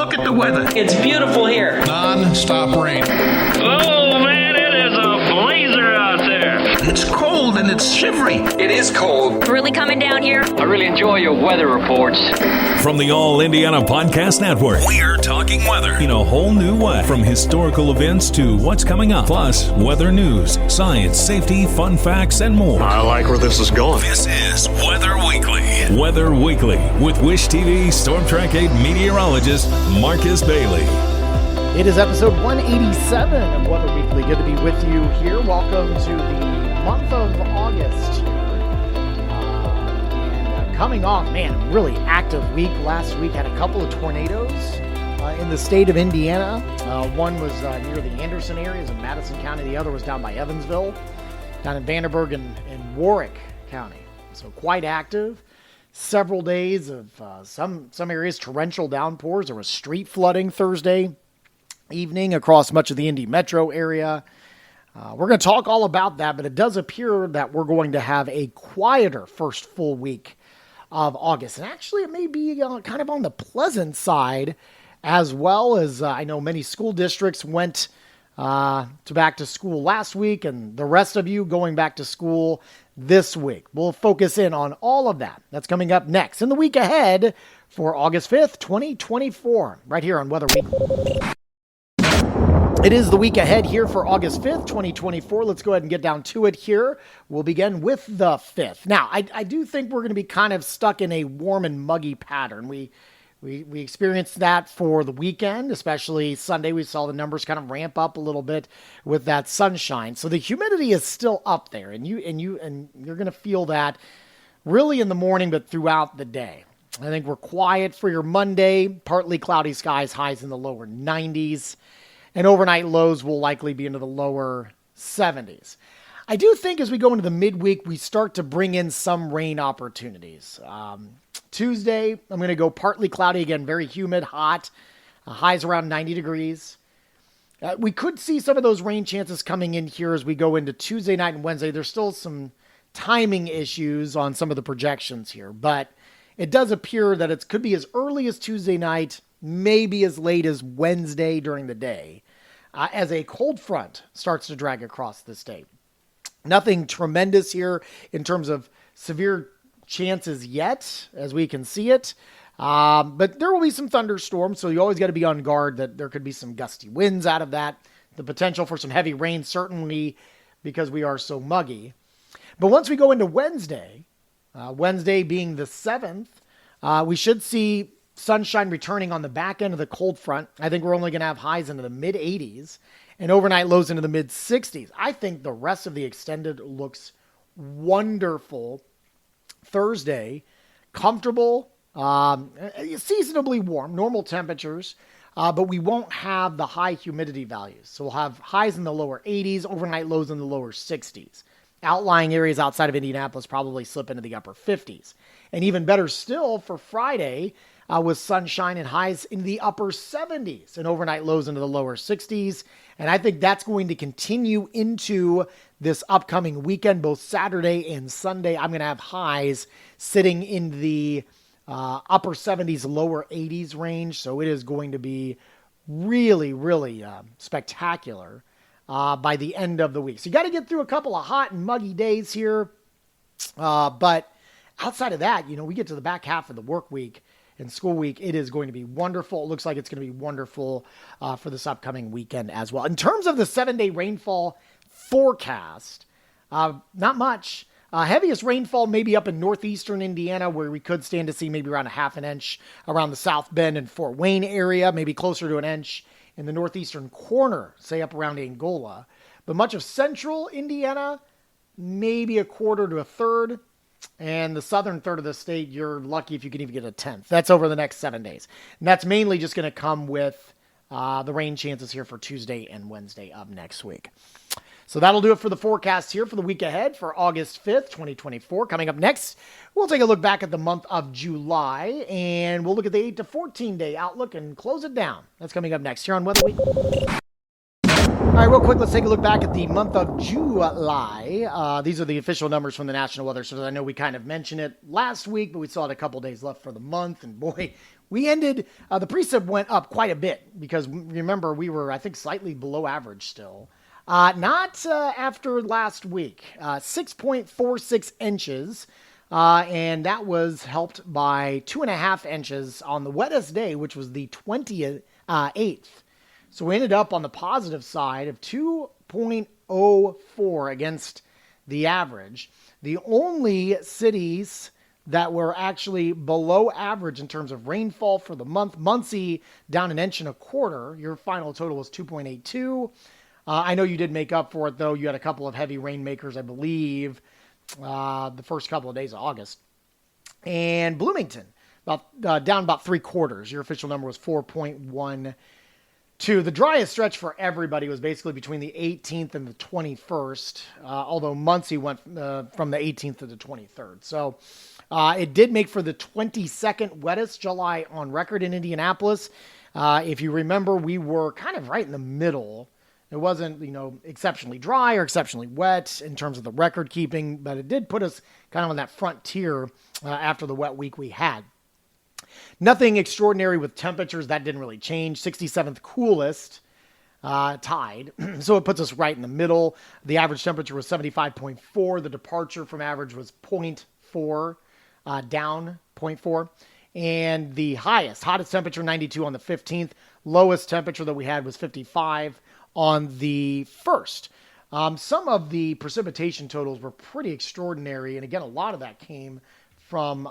Look at the weather. It's beautiful here. Non-stop rain. Oh, man, it is a blazer out there. It's cold and it's shivery. It is cold. Really coming down here. I really enjoy your weather reports. From the All Indiana Podcast Network, we're talking weather in a whole new way. From historical events to what's coming up, plus weather news, science, safety, fun facts, and more. I like where this is going. This is Weather Weekly. Weather Weekly with Wish TV Storm Track 8 meteorologist Marcus Bailey. It is episode 187 of Weather Weekly. Good to be with you here. Welcome to the month of August here. Coming off, man, really active week. Last week had a couple of tornadoes in the state of Indiana. One was near the Anderson areas in Madison County. The other was down by Evansville, down in Vanderburgh and Warwick County. So quite active. Several days of some areas torrential downpours. There was street flooding Thursday evening across much of the Indy metro area. We're going to talk all about that, but it does appear that we're going to have a quieter first full week of August. And actually, it may be kind of on the pleasant side, as well as I know many school districts went to back to school last week, and the rest of you going back to school this week. We'll focus in on all of that. That's coming up next in the week ahead for August 5th, 2024, right here on Weather Week. It is the week ahead here for August 5th, 2024. Let's go ahead and get down to it here. We'll begin with the 5th. Now, I do think we're going to be kind of stuck in a warm and muggy pattern. We experienced that for the weekend, especially Sunday. We saw the numbers kind of ramp up a little bit with that sunshine. So the humidity is still up there, and you're going to feel that really in the morning, but throughout the day. I think we're quiet for your Monday. Partly cloudy skies, highs in the lower 90s. And overnight lows will likely be into the lower 70s. I do think as we go into the midweek, we start to bring in some rain opportunities. Tuesday, I'm going to go partly cloudy again, very humid, hot, highs around 90 degrees. We could see some of those rain chances coming in here as we go into Tuesday night and Wednesday. There's still some timing issues on some of the projections here, but it does appear that it could be as early as Tuesday night, maybe as late as Wednesday during the day, as a cold front starts to drag across the state. Nothing tremendous here in terms of severe chances yet, as we can see it. But there will be some thunderstorms, so you always got to be on guard that there could be some gusty winds out of that. The potential for some heavy rain, certainly because we are so muggy. But once we go into Wednesday, Wednesday being the 7th, we should see sunshine returning on the back end of the cold front. I think we're only going to have highs into the mid-80s and overnight lows into the mid-60s. I think the rest of the extended looks wonderful. Thursday, comfortable, seasonably warm, normal temperatures, but we won't have the high humidity values. So we'll have highs in the lower 80s, overnight lows in the lower 60s. Outlying areas outside of Indianapolis probably slip into the upper 50s. And even better still for Friday, with sunshine and highs in the upper 70s and overnight lows into the lower 60s. And I think that's going to continue into this upcoming weekend, both Saturday and Sunday. I'm going to have highs sitting in the upper 70s, lower 80s range. So it is going to be really, really spectacular by the end of the week. So you got to get through a couple of hot and muggy days here. But outside of that, we get to the back half of the work week and school week, it is going to be wonderful. It looks like it's going to be wonderful for this upcoming weekend as well. In terms of the 7-day rainfall forecast, not much. Heaviest rainfall maybe up in northeastern Indiana, where we could stand to see maybe around a half an inch around the South Bend and Fort Wayne area, maybe closer to an inch in the northeastern corner, say up around Angola. But much of central Indiana, maybe a quarter to a third. And the southern third of the state, you're lucky if you can even get a tenth. That's over the next 7 days. And that's mainly just going to come with the rain chances here for Tuesday and Wednesday of next week. So that'll do it for the forecast here for the week ahead for August 5th, 2024. Coming up next, we'll take a look back at the month of July, and we'll look at the 8 to 14 day outlook and close it down. That's coming up next here on Weather Week. All right, real quick, let's take a look back at the month of July. These are the official numbers from the National Weather Service. I know we kind of mentioned it last week, but we still had a couple days left for the month, and boy, We ended, the precip went up quite a bit because remember we were, I think, slightly below average still. Not after last week, 6.46 inches. And that was helped by 2.5 inches on the wettest day, which was the 28th. So we ended up on the positive side of 2.04 against the average. The only cities that were actually below average in terms of rainfall for the month, Muncie down 1.25 inches. Your final total was 2.82. I know you did make up for it, though. You had a couple of heavy rainmakers, I believe, the first couple of days of August. And Bloomington, down about 3/4. Your official number was 4.12. The driest stretch for everybody was basically between the 18th and the 21st, although Muncie went from the 18th to the 23rd. So it did make for the 22nd wettest July on record in Indianapolis. If you remember, we were kind of right in the middle. It wasn't, exceptionally dry or exceptionally wet in terms of the record keeping, but it did put us kind of on that frontier after the wet week we had. Nothing extraordinary with temperatures. That didn't really change. 67th coolest, tied. So it puts us right in the middle. The average temperature was 75.4. The departure from average was 0.4, down 0.4. And the hottest temperature, 92 on the 15th. Lowest temperature that we had was 55 on the 1st. Some of the precipitation totals were pretty extraordinary. And again, a lot of that came from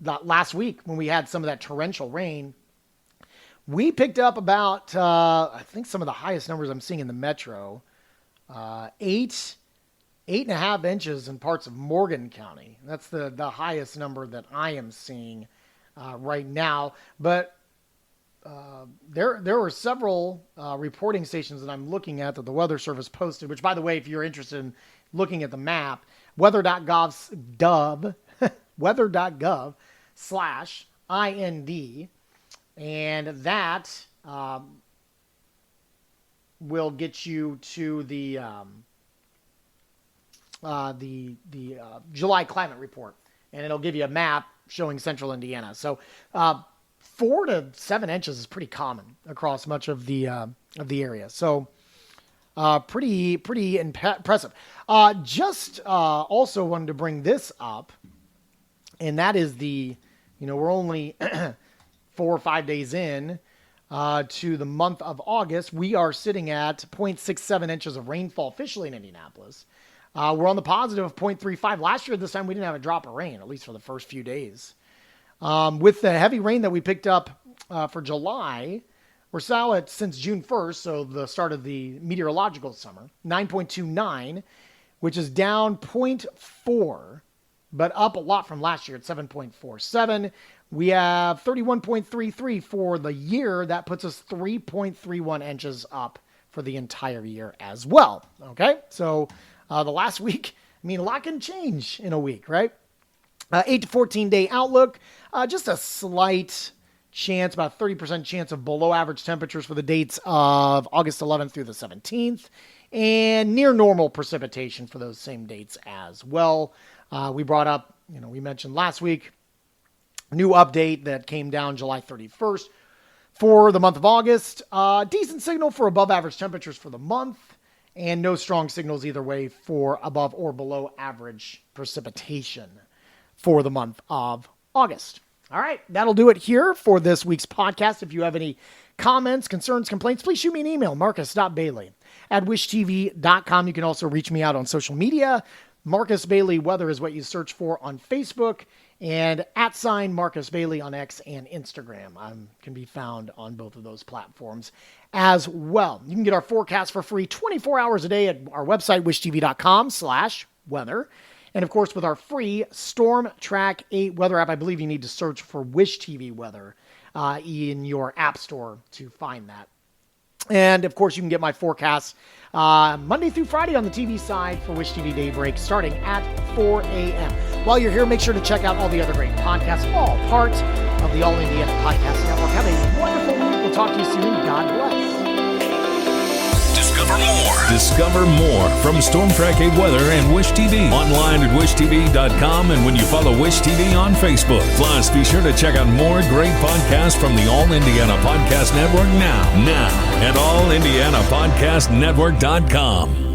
that last week when we had some of that torrential rain. We picked up about, I think some of the highest numbers I'm seeing in the metro, 8.5 inches in parts of Morgan County. That's the highest number that I am seeing right now. But there were several reporting stations that I'm looking at that the Weather Service posted, which, by the way, if you're interested in looking at the map, weather.gov/IND, and that will get you to the July climate report, and it'll give you a map showing central Indiana. So 4 to 7 inches is pretty common across much of the area. So pretty impressive. Also wanted to bring this up, and that is we're only 4 or 5 days in to the month of August. We are sitting at 0.67 inches of rainfall officially in Indianapolis. We're on the positive of 0.35. Last year, this time, we didn't have a drop of rain, at least for the first few days. With the heavy rain that we picked up for July, we're now at, since June 1st, so the start of the meteorological summer, 9.29, which is down 0.4, but up a lot from last year at 7.47. We have 31.33 for the year. That puts us 3.31 inches up for the entire year as well. Okay, so the last week, a lot can change in a week, right? 8 to 14 day outlook, just a slight chance, about 30% chance of below average temperatures for the dates of August 11th through the 17th, and near normal precipitation for those same dates as well. We brought up, we mentioned last week, new update that came down July 31st for the month of August. Decent signal for above average temperatures for the month, and no strong signals either way for above or below average precipitation for the month of August. All right, that'll do it here for this week's podcast. If you have any comments, concerns, complaints, please shoot me an email, marcus.bailey@wishtv.com. You can also reach me out on social media. Marcus Bailey Weather is what you search for on Facebook, and @Marcus Bailey on X and Instagram. Can be found on both of those platforms as well. You can get our forecast for free 24 hours a day at our website, wishtv.com/weather. And of course, with our free Storm Track 8 weather app, I believe you need to search for Wish TV Weather in your app store to find that. And of course, you can get my forecasts Monday through Friday on the TV side for Wish TV Daybreak starting at 4 a.m. While you're here, make sure to check out all the other great podcasts, all part of the All Indiana Podcast Network. Have a wonderful week. We'll talk to you soon. God bless. Discover more Discover more from Storm Track 8 Weather and Wish TV. Online at wishtv.com and when you follow Wish TV on Facebook. Plus, be sure to check out more great podcasts from the All Indiana Podcast Network now at allindianapodcastnetwork.com.